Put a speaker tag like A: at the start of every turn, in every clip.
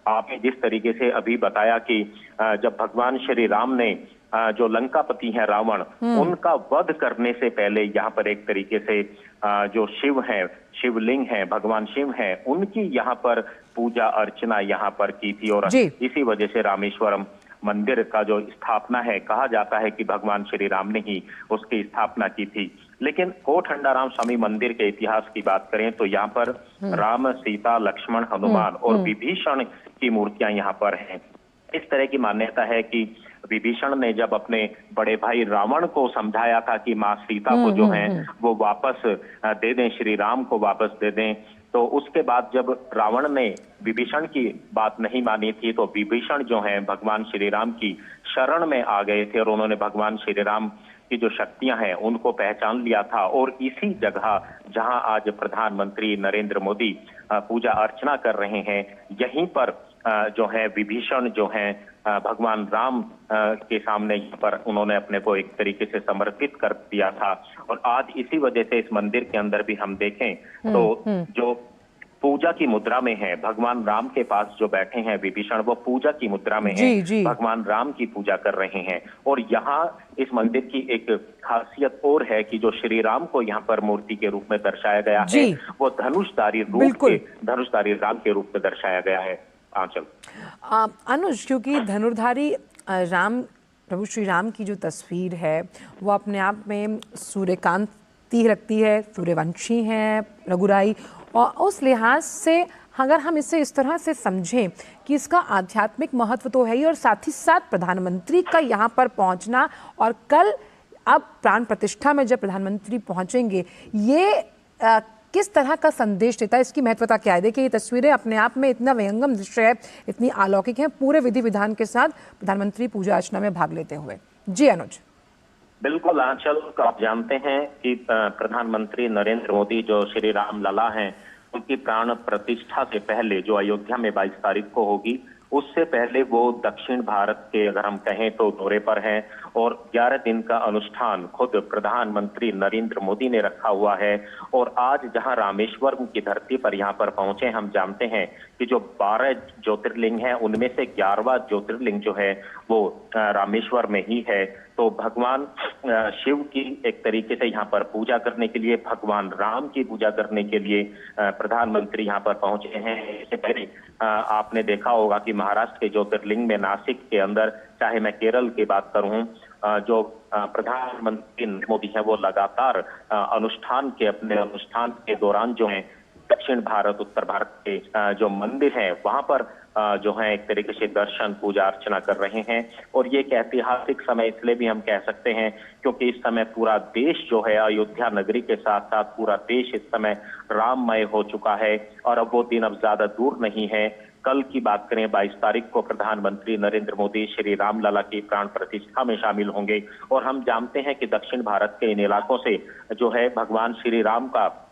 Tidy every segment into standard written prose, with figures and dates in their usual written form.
A: आपने जिस तरीके से अभी बताया कि जब भगवान श्री राम ने जो लंकापति है रावण, उनका वध करने से पहले यहाँ पर एक तरीके से जो शिव है, शिवलिंग है, भगवान शिव है, उनकी यहाँ पर पूजा अर्चना यहाँ पर की थी। और इसी वजह से रामेश्वरम मंदिर का जो स्थापना है, कहा जाता है कि भगवान श्री राम ने ही उसकी स्थापना की थी। लेकिन कोदंडाराम स्वामी मंदिर के इतिहास की बात करें तो यहाँ पर राम, सीता, लक्ष्मण, हनुमान और विभीषण की मूर्तियां यहाँ पर हैं। इस तरह की मान्यता है कि विभीषण ने जब अपने बड़े भाई रावण को समझाया था कि माँ सीता को जो है वो वापस दे दें, श्री राम को वापस दे दें, तो उसके बाद जब रावण ने विभीषण की बात नहीं मानी थी तो विभीषण जो है भगवान श्री राम की शरण में आ गए थे और उन्होंने भगवान श्री राम की जो शक्तियां हैं उनको पहचान लिया था। और इसी जगह जहां आज प्रधानमंत्री नरेंद्र मोदी पूजा अर्चना कर रहे हैं, यहीं पर जो है विभीषण जो है भगवान राम के सामने यहाँ पर उन्होंने अपने को एक तरीके से समर्पित कर दिया था। और आज इसी वजह से इस मंदिर के अंदर भी हम देखें तो जो पूजा की मुद्रा में है, भगवान राम के पास जो बैठे हैं विभीषण, वो पूजा की मुद्रा में है, भगवान राम की पूजा कर रहे हैं। और यहाँ इस मंदिर की एक खासियत और है कि जो श्री राम को यहाँ पर मूर्ति के रूप में दर्शाया गया है, वो धनुषधारी राम के रूप में दर्शाया गया है। आंचल
B: अनुज, क्योंकि धनुर्धारी राम, प्रभु श्री राम की जो तस्वीर है वो अपने आप में सूर्यकांति रखती है, सूर्यवंशी है रघुराई, और उस लिहाज से अगर हम इसे इस तरह से समझें कि इसका आध्यात्मिक महत्व तो है ही, और साथ ही साथ प्रधानमंत्री का यहाँ पर पहुँचना और कल अब प्राण प्रतिष्ठा में जब प्रधानमंत्री पहुँचेंगे, ये किस तरह का संदेश देता है, इसकी महत्वता क्या है? देखिए, ये तस्वीरें अपने आप में इतना व्यंगम दृश्य है, इतनी अलौकिक है, पूरे विधि विधान के साथ प्रधानमंत्री पूजा अर्चना में भाग लेते हुए। जी अनुज।
A: बिल्कुल आंचल, आप जानते हैं कि प्रधानमंत्री नरेंद्र मोदी जो श्री राम लला हैं, उनकी प्राण प्रतिष्ठा से पहले जो अयोध्या में 22 तारीख को होगी, उससे पहले वो दक्षिण भारत के अगर हम कहें तो दौरे पर हैं और 11 दिन का अनुष्ठान खुद प्रधानमंत्री नरेंद्र मोदी ने रखा हुआ है। और आज जहां रामेश्वरम की धरती पर यहाँ पर पहुंचे, हम जानते हैं कि जो 12 ज्योतिर्लिंग हैं उनमें से 11वां ज्योतिर्लिंग जो है वो रामेश्वर में ही है। तो भगवान शिव की एक तरीके से यहाँ पर पूजा करने के लिए, भगवान राम की पूजा करने के लिए प्रधानमंत्री यहाँ पर पहुंचे हैं। इससे पहले आपने देखा होगा कि महाराष्ट्र के ज्योतिर्लिंग में नासिक के अंदर, चाहे मैं केरल की बात करूं, जो प्रधानमंत्री नरेंद्र मोदी है वो लगातार अपने अनुष्ठान के दौरान जो है दक्षिण भारत, उत्तर भारत के जो मंदिर हैं वहां पर जो है एक तरीके से दर्शन, पूजा अर्चना कर रहे हैं। और ये एक ऐतिहासिक समय इसलिए भी हम कह सकते हैं क्योंकि इस समय पूरा देश जो है अयोध्या नगरी के साथ साथ पूरा देश इस समय राममय हो चुका है और अब वो दिन अब ज्यादा दूर नहीं है। कल की बात करें 22 तारीख को प्रधानमंत्री नरेंद्र मोदी श्री राम लला की प्राण प्रतिष्ठा में शामिल होंगे। और हम जानते हैं कि दक्षिण भारत के इन इलाकों से जो है भगवान श्री राम का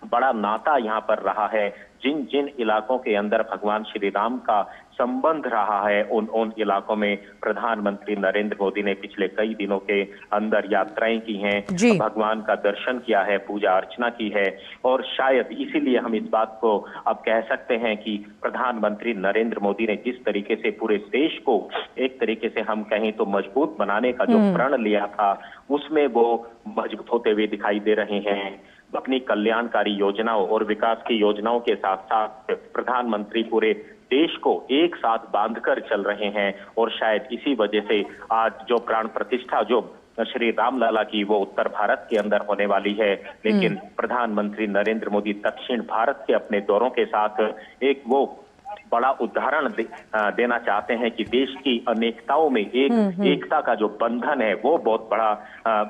A: बड़ा नाता यहाँ पर रहा है। जिन जिन इलाकों के अंदर भगवान श्री राम का संबंध रहा है उन इलाकों में प्रधानमंत्री नरेंद्र मोदी ने पिछले कई दिनों के अंदर यात्राएं की हैं, भगवान का दर्शन किया है, पूजा अर्चना की है। और शायद इसीलिए हम इस बात को अब कह सकते हैं कि प्रधानमंत्री नरेंद्र मोदी ने जिस तरीके से पूरे देश को एक तरीके से हम कहें तो मजबूत बनाने का जो प्रण लिया था, उसमें वो मजबूत होते हुए दिखाई दे रहे हैं। अपनी कल्याणकारी योजनाओं और विकास की योजनाओं के साथ साथ प्रधानमंत्री पूरे देश को एक साथ बांधकर चल रहे हैं। और शायद इसी वजह से आज जो प्राण प्रतिष्ठा जो श्री राम लला की वो उत्तर भारत के अंदर होने वाली है, लेकिन प्रधानमंत्री नरेंद्र मोदी दक्षिण भारत के अपने दौरों के साथ एक वो बड़ा उदाहरण देना चाहते हैं कि देश की अनेकताओं में एकता का जो बंधन है वो बहुत बड़ा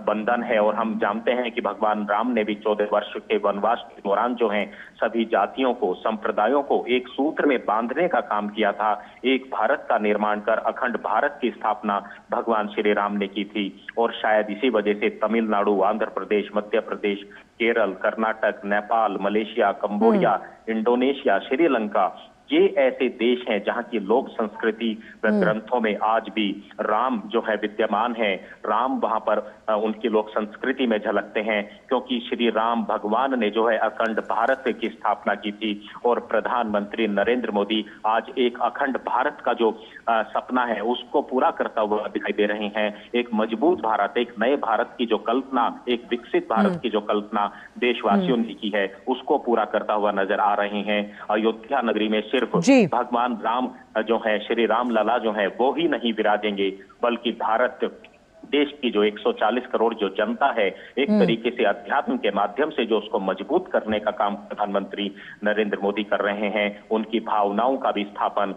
A: बंधन है। और हम जानते हैं कि भगवान राम ने भी 14 वर्ष के वनवास के दौरान जो है सभी जातियों को, संप्रदायों को एक सूत्र में बांधने का काम किया था। एक भारत का निर्माण कर अखंड भारत की स्थापना भगवान श्री राम ने की थी। और शायद इसी वजह से Tamil Nadu, Andhra Pradesh, Madhya Pradesh, Kerala, Karnataka, Nepal, Malaysia, Cambodia, Indonesia, Sri Lanka, ये ऐसे देश हैं जहां की लोक संस्कृति व ग्रंथों में आज भी राम जो है विद्यमान है। राम वहां पर उनकी लोक संस्कृति में झलकते हैं, क्योंकि श्री राम भगवान ने जो है अखंड भारत की स्थापना की थी और प्रधानमंत्री नरेंद्र मोदी आज एक अखंड भारत का जो सपना है उसको पूरा करता हुआ दिखाई दे रहे हैं। एक मजबूत भारत, एक नए भारत की जो कल्पना, एक विकसित भारत की जो कल्पना देशवासियों ने की है उसको पूरा करता हुआ नजर आ रहे हैं। अयोध्या नगरी में सिर्फ भगवान राम जो है, श्री राम लला जो है वो ही नहीं विराजेंगे, बल्कि भारत देश की जो 140 करोड़ जो जनता है, एक तरीके से अध्यात्म के माध्यम से जो उसको मजबूत करने का काम प्रधानमंत्री नरेंद्र मोदी कर रहे हैं। उनकी भावनाओं का भी स्थापन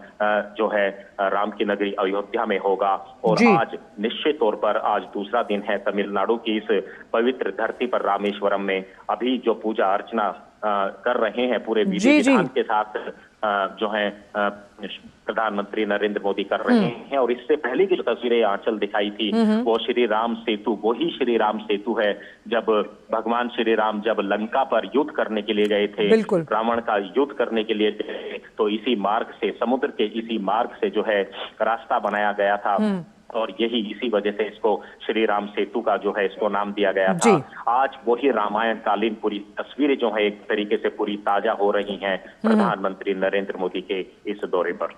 A: जो है राम की नगरी अयोध्या में होगा। और आज निश्चित तौर पर आज दूसरा दिन है तमिलनाडु की इस पवित्र धरती पर रामेश्वरम में अभी जो पूजा अर्चना कर रहे हैं पूरे विधि विधान के साथ जो है प्रधानमंत्री नरेंद्र मोदी कर रहे हैं। और इससे पहले की जो तस्वीरें आंचल दिखाई थी वो श्री राम सेतु, वही श्री राम सेतु है जब भगवान श्री राम जब लंका पर युद्ध करने के लिए गए थे, रावण का युद्ध करने के लिए गए, तो इसी मार्ग से, समुद्र के इसी मार्ग से जो है रास्ता बनाया गया था और यही इसी वजह से इसको श्री राम सेतु का जो है इसको नाम दिया गया था। आज वही रामायण कालीन पूरी तस्वीरें जो है एक तरीके से पूरी ताजा हो रही हैं प्रधानमंत्री नरेंद्र मोदी के इस दौरे पर।